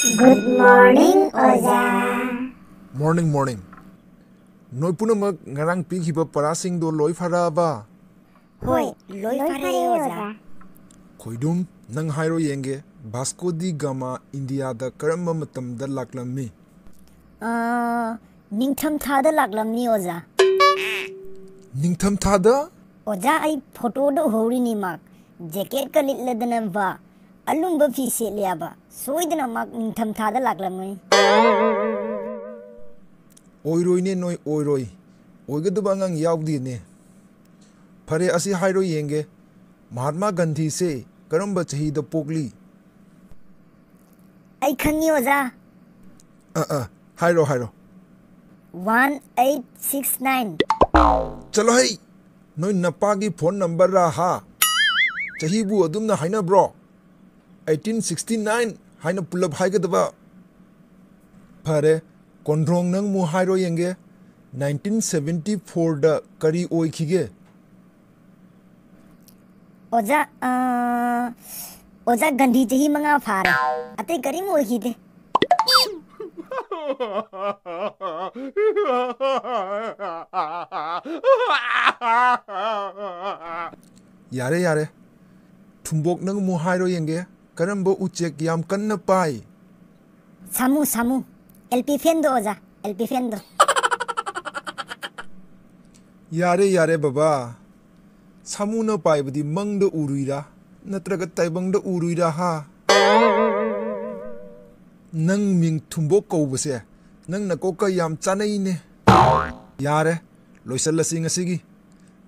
Good morning, Oza. Morning. Noi punamak ngarang pigiba parasing do loi faraba. Hoi, loi farai Oza. Khoidum nang hairo yenge Vasco di Gama India da karamba matam da laklammi. Ningtham thada laklamni Oza. Ningtham thada? Oza ai photo do hori ni mak. Jacket ka litladana ba. Alumba fi se liaba. Soidana mak ningtham thada laklamni. Oiroi ne noi oiroi. Oigadu ngang yaudi ne. Phare asi hairo yenge Mahatma Gandhi se karamba chahi da pokli. Ai khangi Oza. Hairo. 1869. Chalo hai. Noi napagi phone number ra ha. Chahi bu adumna haina bro. 1869 haina pulab haigadaba. Phare kondrong nang mu hairo yenge 1974 da kari oikhige. Oza Gandhi chahi manga phare. Ate kari mo khide. Yare. Tumbok nang mu hairo yenge karamba uchek yam kanna pai. Samu. LP fendo Oza. LP fendo. Yare baba. Samu na pai budi mangda uruira. Natraga taibangda uruira ha. Nang ming tumbok ko base. Nang nakoka yam chanai ne. Yare. Loisala singa sigi.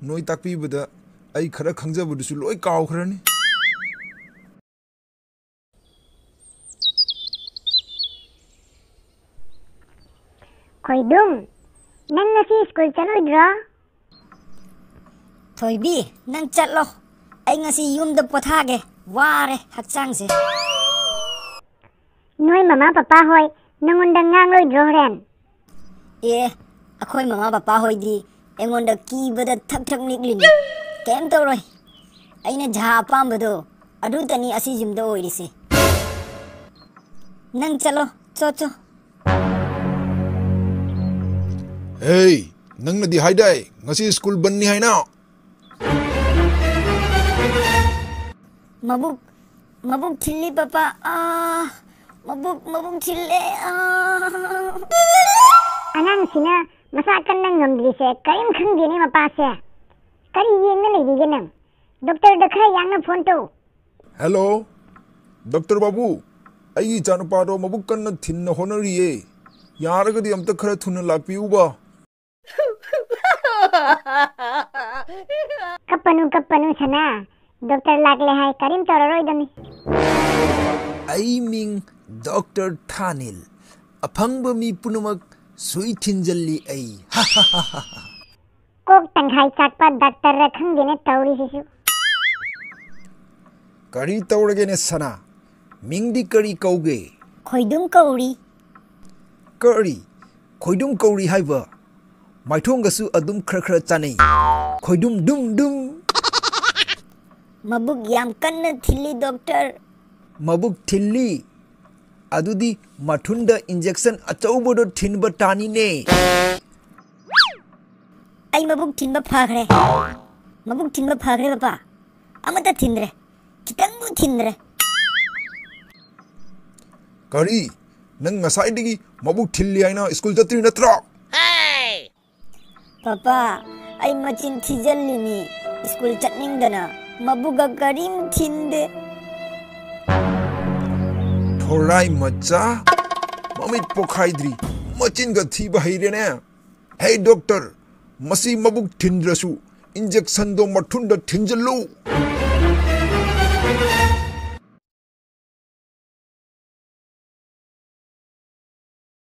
Noi takpi bada. Ay khara khangja budusu loi kaw kharani. Khoidum, nang ngasi school chalodra? Thoibi, nang chatlo. Ay ngasi yum da pothage. Ware hakchang se. Noi mama papa hoy, nangonda ngangloi drohren. Akhoi mama papa hoy di. Engonda ki bada thak niklin. Kem to roi. Aina jha apambado. Adu tani asi jimda oirise. Nang chalo, cho. Hey, nang na di haidai. Ngasi school banni hai na. Mabuk chilli papa. Mabuk chille. Anang sina, masakan nang ngamdri se, karim khang dini mapa se. Kari yeng na lagi genang. Doktor dakha yang na phone to. Hello, Dr. Babu. Ai chanu paro mabuk kan na thin na honori ye. Yaraga di amta khara thuna lakpi uba. Kapanu sana. Doktor lagle hai karim tororoi dami. I mean Dr. Thanil. Apangba mi punumak sui thinjalli ai. Kok tanghai chakpa doctor rakhang dine tauri sisu. Kari taurage ne sana. Mingdi kari kauge. Khoidum kauri. Kari. Khoidum kauri haiba. Maithongasu adum khra chanai. Khoidum dum. Mabuk yam kanna thilli doctor. Mabuk thilli. Adudi mathunda injection achaubodo thinba tani ne. Ay mabuk thinba phagre. Papa. Amata thindre. Kitangu thindre. Kari. Nang ngasai digi mabuk thilli aina school jatri natra. Papa, ay machin thijalli ni. School chatning dana. Mabuga karim thinde. Thorai macha. Mamit pokhaidri. Machin ga thiba hairene. Hey doctor. Masi mabuk thindrasu. Injection do mathunda thinjallu.